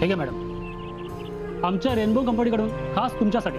हे घ्या मॅडम, आमच्या रेनबो कंपनीकडून खास तुमच्यासाठी.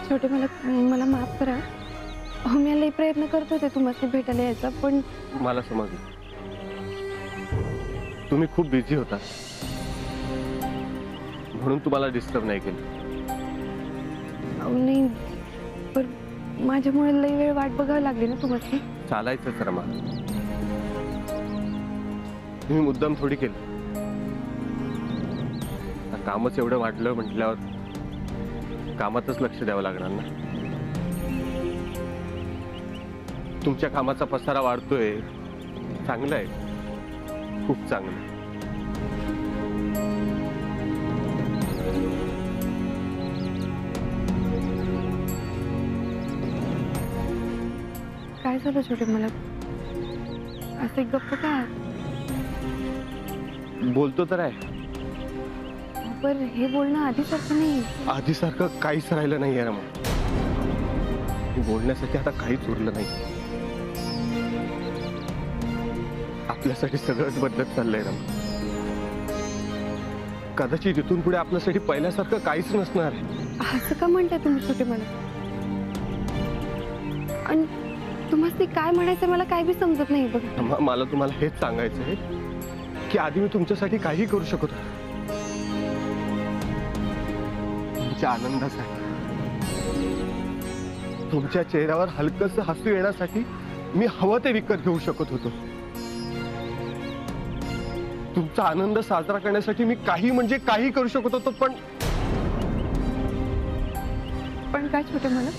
छोटे मला माफ करा. मी लई प्रयत्न करत होते तुम्हाला भेटायला यायचा, पण मला समजलं तुम्ही खूप बिझी होता म्हणून तुम्हाला डिस्टर्ब नाही केलं. नाही, पण माझ्यामुळे लई वेळ वाट बघावी लागली ना तुम्हाला. चालायचंच रमा, तुम्ही मुद्दाम थोडी केलं. कामच एवढं वाढलं म्हटल्यावर कामातच लक्ष द्यावं लागणार ना. तुमच्या कामाचा पसारा वाढतोय, चांगलं आहे, खूप चांगलं. काय झालं छोटे मला असे गप्प का? बोलतो तर आहे, पर हे बोलणं आधीसारखं नाही. आधीसारखं काहीच राहिलं नाहीये रमा. बोलण्यासाठी आता काहीच उरलं नाही. आपल्यासाठी सगळंच बदलत चाललंय रमा. कदाचित इथून पुढे आपल्यासाठी पहिल्यासारखं काहीच नसणार आहे. असं का म्हणताय तुम्ही छोटे मला? आणि तुम्हाला काय म्हणायचं मला काय बी समजत नाही बघा. मला तुम्हाला हेच सांगायचं आहे की आधी मी तुमच्यासाठी काही करू शकत होतो. तुमच्या आनंदासाठी, तुमच्या चेहऱ्यावर हलकसं हसू येण्यासाठी मी हवं ते विकत घेऊ शकत होतो. तुमचा आनंद साजरा करण्यासाठी मी काही म्हणजे काही करू शकत होतो. पण काय छोटे मला?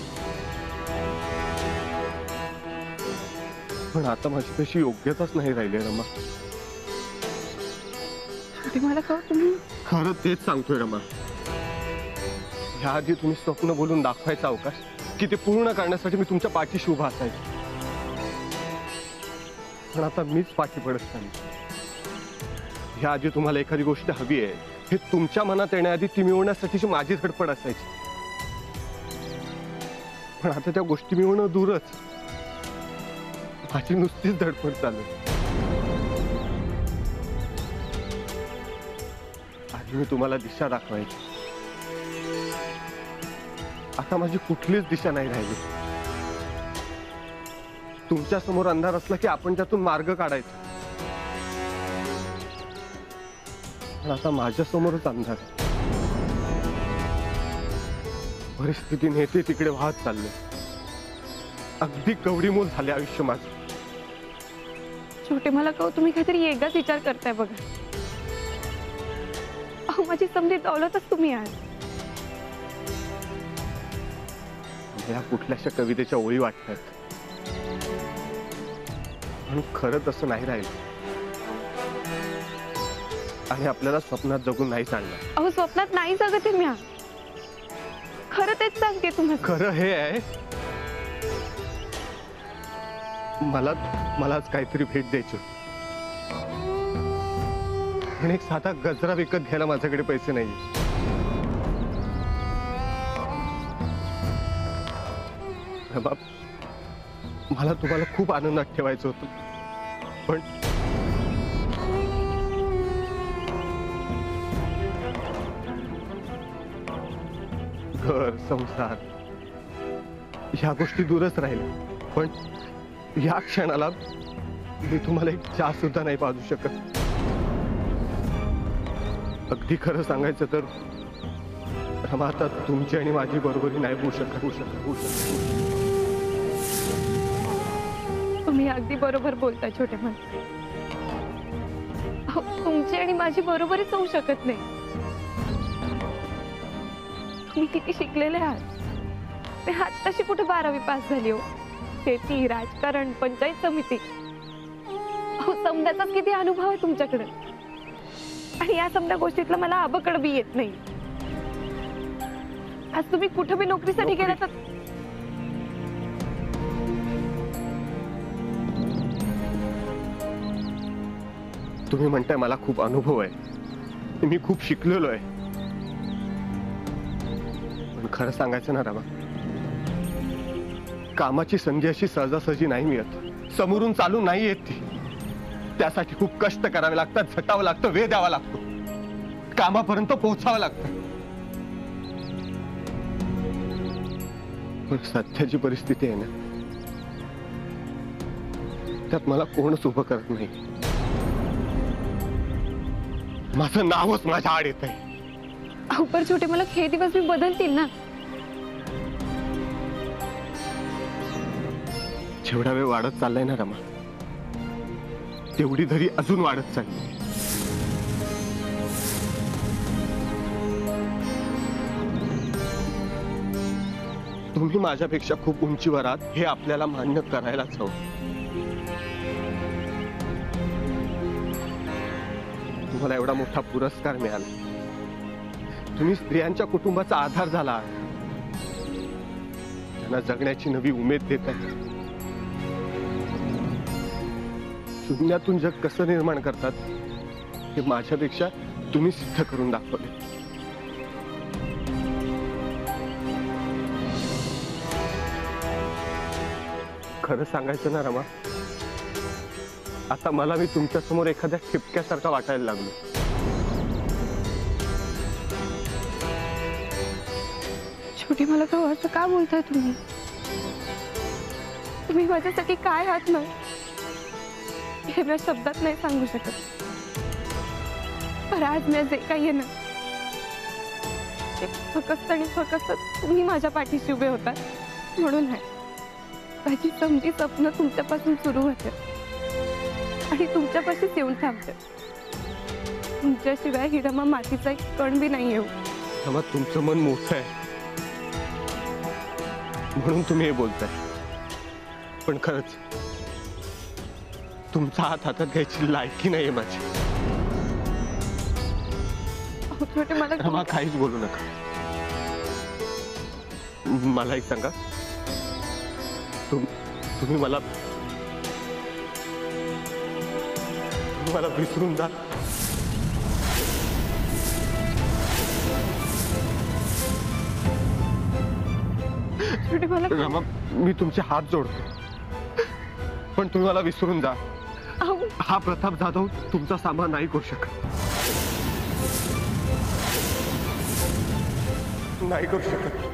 पण आता माझी तशी योग्यताच नाही राहिली रमा. छोटे मला का तुम्ही? खरं तेच सांगतोय रमा. ह्याआधी तुम्ही स्वप्न बोलून दाखवायचा अवकाश की ते पूर्ण करण्यासाठी मी तुमच्या पाठीशी उभा असायचो. पण आता मीच पाठी पडत चालली. ह्याआधी तुम्हाला एखादी गोष्ट हवी आहे हे तुमच्या मनात येण्याआधी ती मिळवण्यासाठीची माझी धडपड असायची. पण आता त्या गोष्टी मिळवणं दूरच, माझी नुसतीच धडपड चालू आहे. आधी मी तुम्हाला दिशा दाखवायची, आता माझी कुठलीच दिशा नाही राहिली. तुमच्या समोर अंधार असला की आपण त्यातून मार्ग काढायचा. पण आता माझ्या समोरच अंधार आहे. परिस्थिती नेते तिकडे वाहत चालले. अगदी कवडीमोल झाले आयुष्य माझं. छोटे मला कहो तुम्ही काहीतरी वेगळाच विचार करताय बघा. अहो माझी समधी दौलतच तुम्ही आहात. या कुठल्याशा कवितेच्या ओळी वाटतात, म्हणून खरं तसं नाही राहिलं. आणि आपल्याला स्वप्नात जगून नाही चालणार. अहो स्वप्नात नाही जगत आहे मी. खरं तेच सांगते तुम्हाला. खरं हे आहे, मला आज काहीतरी भेट द्यायची, पण एक साधा गजरा विकत घ्यायला माझ्याकडे पैसे नाही. मला तुम्हाला खूप आनंदात ठेवायचं होतं, पण घर संसार ह्या गोष्टी दूरच राहिल्या. पण या क्षणाला मी तुम्हाला एक चहा सुद्धा नाही पाजू शकत. अगदी खरं सांगायचं तर आता तुमची आणि माझी बरोबरी नाही होऊ शकत. तुम्ही अगदी बरोबर बोलता छोटे मन. तुमची आणि माझी बरोबरीच होऊ शकत नाही. तुम्ही किती शिकलेले आहात. ते आत्ताशी कुठे 12वी पास झाली हो. शेती, राजकारण, पंचायत समिती. अहो, समजाचाच किती अनुभव आहे तुमच्याकडे, आणि या समजा गोष्टीतलं मला अबकड बी येत नाही. आज तुम्ही कुठं बी नोकरीसाठी गेला तर तुम्ही म्हणताय मला खूप अनुभव आहे, मी खूप शिकलेलो आहे. पण खरं सांगायचं ना रमा, कामाची संधी अशी सहजासहजी नाही मिळत, समोरून चालून नाही येत ती. त्यासाठी खूप कष्ट करावे लागतात, झटावं लागतं, वेळ द्यावा लागतो, कामापर्यंत पोहोचावं लागतं. पण सध्याची परिस्थिती आहे ना, त्यात मला कोणच उभं करत नाही. माझं नावच माझ्या आड येत आहे. अहो पण छोटे, मला हे दिवस बी बदलतील ना. जेवढा वेळ वाढत चाललाय ना रमा, तेवढी धरी अजून वाढत चालली. तुम्ही माझ्यापेक्षा खूप उंचीवर आहात हे आपल्याला मान्य करायलाच हवं. तुम्हाला एवढा मोठा पुरस्कार मिळाला, तुम्ही स्त्रियांच्या कुटुंबाचा आधार झाला आहात, त्यांना जगण्याची नवी उमेद देत आहे. शून्यातून जग कसं निर्माण करतात हे माझ्यापेक्षा तुम्ही सिद्ध करून दाखवले. खरं सांगायचं ना रमा, आता मला मी तुमच्या समोर एखाद्या ठिपक्यासारखा वाटायला लागलो. छोटी, मला का असं का बोलताय तुम्ही? तुम्ही माझ्यासाठी काय आहात ना, हे मी शब्दात नाही सांगू शकत. पण आज मी जे काही आहे ना, ते फक्त आणि फक्त तुम्ही माझ्या पाठीशी उभे होता म्हणून आहे. माझी समजी स्वप्न तुमच्यापासून सुरू होते आणि तुमच्यापाशीच येऊन थांबते. तुमच्याशिवाय ही रमा मातीचा एक कण बी नाही येऊ. रमा, तुमचं मन मोठं आहे म्हणून तुम्ही हे बोलताय, पण खरंच तुमचा हात हातात घ्यायची लायकी नाहीये माझी. छोटे, मला रमा, काहीच बोलू नका. मला एक सांगा, तुम्ही मला विसरून जा. रमा, मी तुमचे हात जोडतो, पण तुम्ही मला विसरून जा. हा प्रताप जाधव तुमचा सामान नाही करू शकत, नाही करू शकत.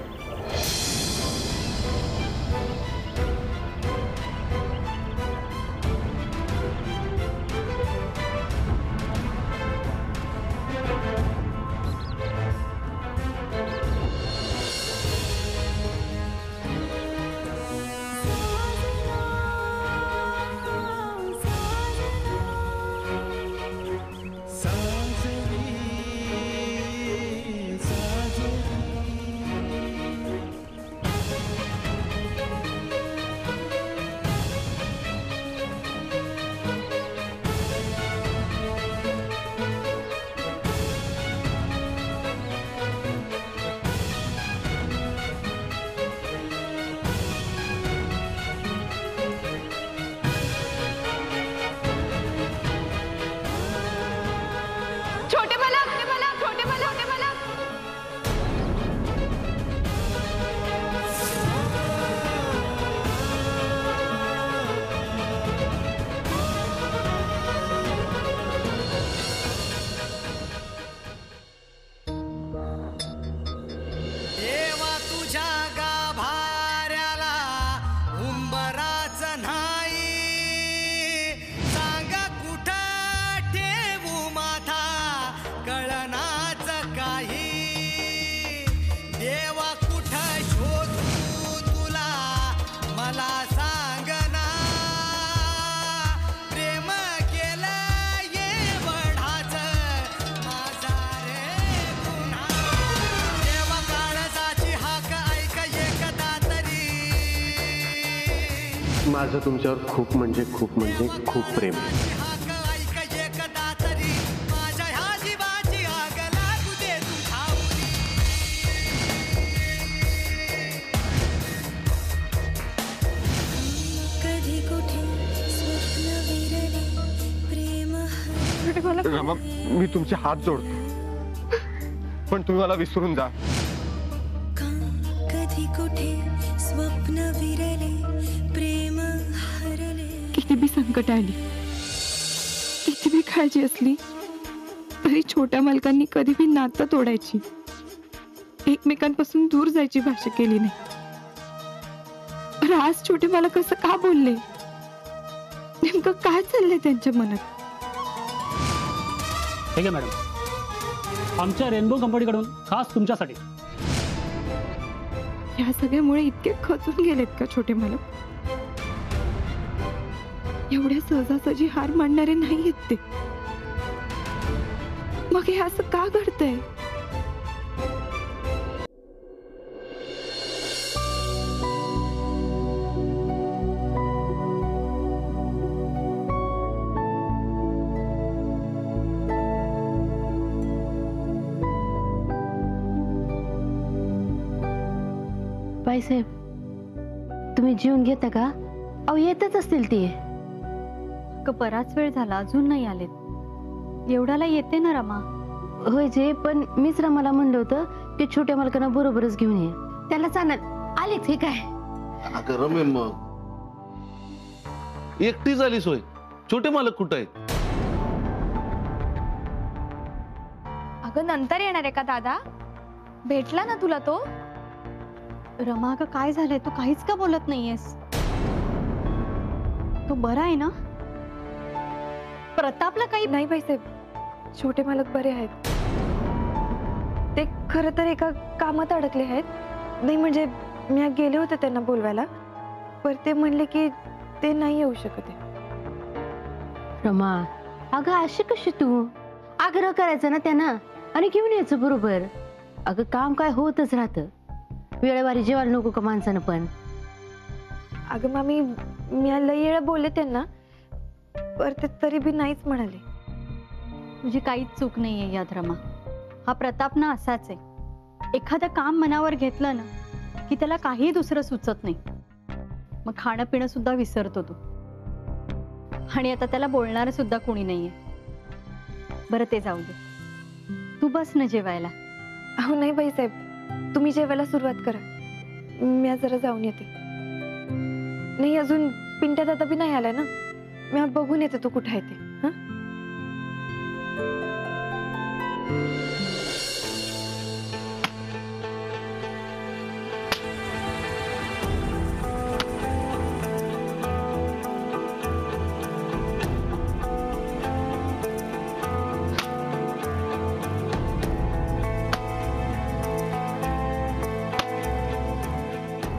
माझं तुमच्यावर खूप म्हणजे खूप प्रेम आहे. रमा, मी तुमचे हात जोडतो, पण तुम्ही मला विसरून जा. किती बी संकट आली, किती बी काळजी असली, तरी छोट्या मालकांनी कधी बी नातं तोडायची, एकमेकांपासून दूर जायची भाषा केली नाही. पण आज छोटे मालक असं का बोलले? नेमकं काय चाललंय त्यांच्या मनात? ठीक आहे मॅडम, आमच्या रेनबो कंपनीकडून खास तुमच्यासाठी. या सगळ्यामुळे इतके खचून गेलेत का छोटे मालक? एवढ्या सहजासहजी हार मानणारे नाहीयेत ते. मग हे असं का घडतंय? बाईसाहेब, तुम्ही जेवून घेता का? अहो येतच असतील ते. बराच वेळ झाला, अजून नाही आलेत. एवढ्याला येते ना रमा? होय जे, पण मीच रमाला म्हणलं होतं की छोट्या मालकांना बरोबरच घेऊन ये. त्याला चालत आलेच हे काय? अगं रमे, मग एकटी झालीस होय? छोटे मालक कुठं आहेत? अगं नंतर येणार आहे का दादा? भेटला ना तुला तो? रमा अगं काय झालंय, तू काहीच का बोलत नाहीयेस? तो बरा आहे ना? प्रतापला काही नाही बाईसाहेब, छोटे मालक बरे आहेत. ते खरं तर एका कामात अडकले आहेत. नाही म्हणजे मी गेले होते त्यांना बोलवायला, पण ते म्हणले की ते नाही येऊ शकत आहे. रमा अगं अशी कशी तू? आग्रह करायचा ना त्यांना आणि घेऊन यायचं बरोबर. अगं काम काय होतच राहतं, वेळेवारी जेवायला नको का माणसानं पण? अगं मामी, मी लई वेळा बोलले त्यांना, पर ते तरी बी नाहीच म्हणाले. तुझी काहीच चूक नाहीये यात रमा. हा प्रताप ना असाच आहे. एखादं काम मनावर घेतलं ना की त्याला काही दुसरं सुचत नाही. मग खाणं पिणं सुद्धा विसरतो तो. आणि आता त्याला बोलणारं सुद्धा कोणी नाहीये. बरं ते जाऊ दे, तू बस ना जेवायला. अहो नाही बाईसाहेब, तुम्ही जेवायला सुरुवात करा, मी आज जरा जाऊन येते. नाही अजून पिंट्या दादा बी नाही आलाय ना, मी आज बघून येते तो कुठे आहे ते. हा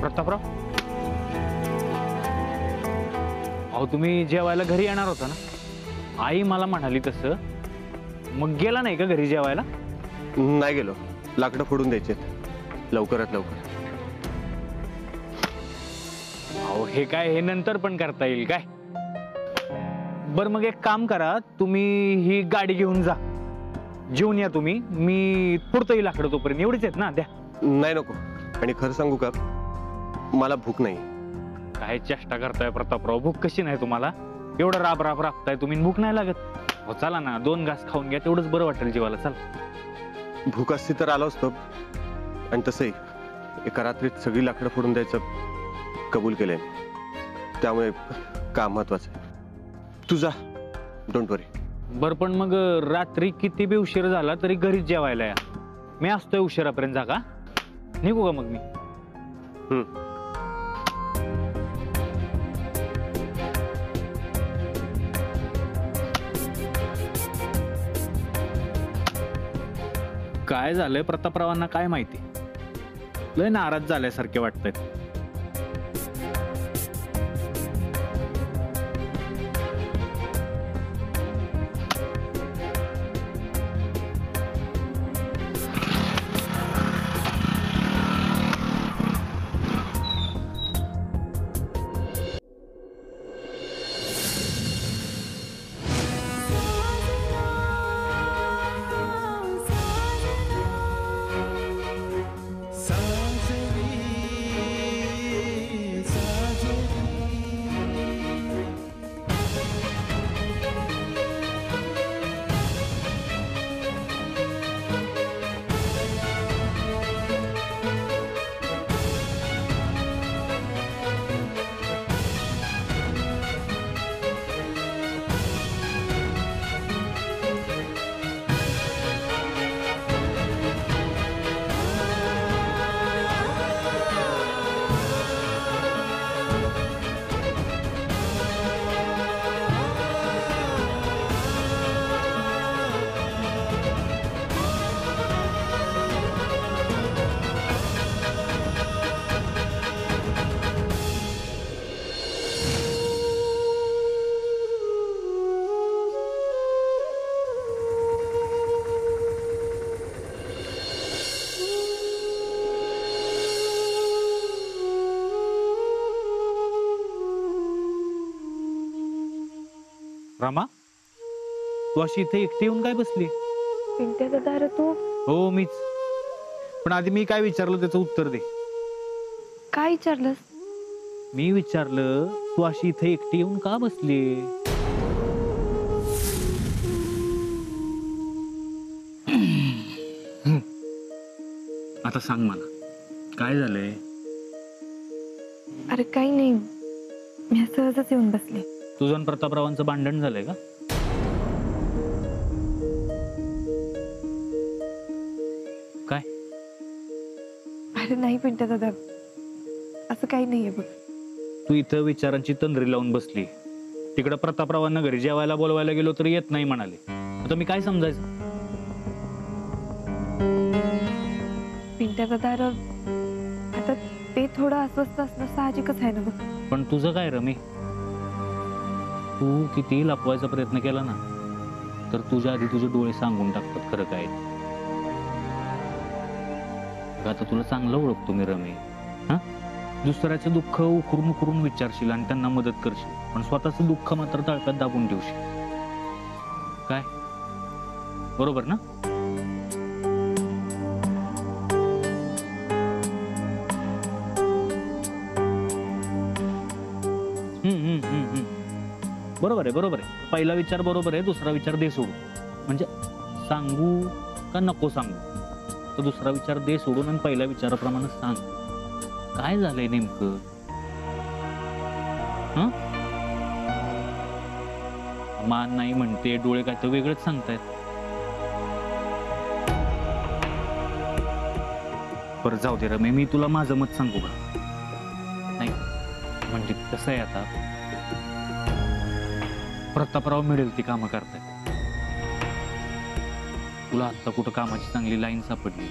प्रतापराव, अहो तुम्ही जेवायला घरी येणार होता ना? आई मला म्हणाली तसं. मग गेला नाही का घरी जेवायला? नाही गेलो, लाकडं फोडून द्यायचे लवकरात लवकर. अहो हे काय, हे नंतर पण करता येईल काय? बर मग एक काम करा, तुम्ही ही गाडी घेऊन जा, जेवून या तुम्ही. मी पुरतो ही लाकडं तोपर्यंत. एवढीच आहेत ना? द्या. नाही नको. आणि खरं सांगू का, मला भूक नाही. काय चेष्टा करताय प्रतापराव, भूक कशी नाही तुम्हाला? एवढं राब राब राबताय तुम्ही, भूक नाही लागत? हो चला ना, 2 घास खाऊन घ्या, तेवढंच बरं वाटेल जीवाला. चला. भूक असती तर आलो असतो, आणि तसंही एका रात्रीत सगळी लाकडं फोडून द्यायचं कबूल केलंय, त्यामुळे काम महत्वाचं आहे. तू जा, डोंट वरी. बर पण मग रात्री किती बी उशीर झाला तरी घरीच जेवायला या. मी असतोय उशिरापर्यंत. जा का? निघू का मग मी? काय झालंय प्रतापरावांना काय माहिती, लय नाराज झाल्यासारखे वाटतंय. रमा, तू अशी इथे एकटी येऊन काय बसली? पिंट्या दादा अरे तू हो मीच. पण आधी मी काय विचारलं त्याचं उत्तर दे. काय विचारलंस? मी विचारलं तू अशी इथे एकटी येऊन का बसली? आता सांग मला काय झालंय? अरे काही नाही, मी सहजच येऊन बसले. तुझं आणि प्रतापरावांचं भांडण झालंय का? काय? अरे नाही पिंट्या दादा, असं काही नाहीये बघ. तू इथं विचारांची तंद्री लावून बसली, तिकडं प्रतापरावांना घरी जेवायला बोलवायला गेलो तर येत नाही म्हणाले. आता मी काय समजायचं? पिंट्या दादा अरे आता ते थोडं अस्वस्थ असणं साहजिकच आहे ना बघ. पण तुझं काय रमी? तू कितीही लपवायचा प्रयत्न केला ना तर तुझ्या आधी तुझे डोळे सांगून टाकतात खरं काय. आता तुला चांगलं ओळखतो मी रमी. हा, दुसऱ्याचं दुःख उकरून उकरून विचारशील आणि त्यांना मदत करशील, पण स्वतःचं दुःख मात्र तळप्यात दाबून ठेवशील. काय बरोबर ना? बरोबर आहे, बरोबर आहे. पहिला विचार बरोबर आहे, दुसरा विचार दे सोडून. म्हणजे सांगू का नको सांगू, तर दुसरा विचार दे सोडून आणि पहिल्या विचाराप्रमाणे सांग. काय झालंय नेमकं? मान नाही म्हणते, डोळे काय तर वेगळंच सांगतायत. बरं जाऊ दे रमे, मी तुला माझं मत सांगू का? नाही म्हणजे कसं आहे, आता प्रतापराव मिळेल ती कामं करतायत. तुला आत्ता कुठं कामाची चांगली लाईन सापडली,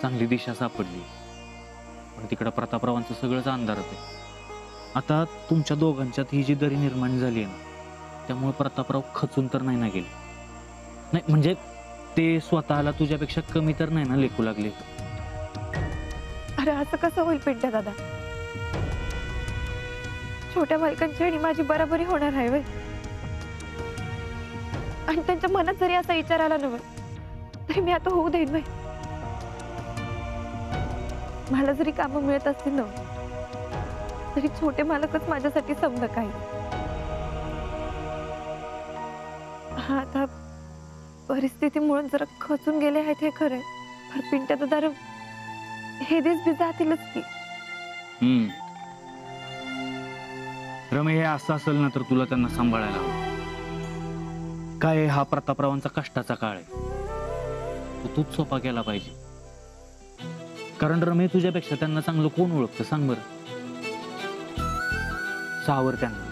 चांगली दिशा सापडली, पण तिकडं प्रतापरावांचं सगळंच अंधारात आहे. आता तुमच्या दोघांच्यात ही जी दरी निर्माण झाली आहे ना, त्यामुळे प्रतापराव खचून तर नाही ना गेले. नाही म्हणजे ते स्वतःला तुझ्यापेक्षा कमी तर नाही ना लेखू लागले. अरे असं कसं होईल पिंट्या दादा? छोट्या बायकांची आणि माझी बराबरी होणार आहे वय, आणि त्यांच्या मनात जरी असा विचार आला नव्हे तरी मी आता होऊ देईन वय. मला जरी कामं मिळत असतील ना तरी छोटे मालकच माझ्यासाठी समजा काही. हा आता परिस्थितीमुळे जरा खचून गेले आहेत हे खरं, पण पिंट्या दादा हे दिस बी जातीलच की. रमे, हे असं असेल ना तर तुला त्यांना सांभाळायला हवं. काय हा प्रतापरावांचा कष्टाचा काळ आहे, तो तूच सोपा केला पाहिजे. कारण रमे, तुझ्यापेक्षा त्यांना चांगलं कोण ओळखतं सांग बरं? सावर त्यांना.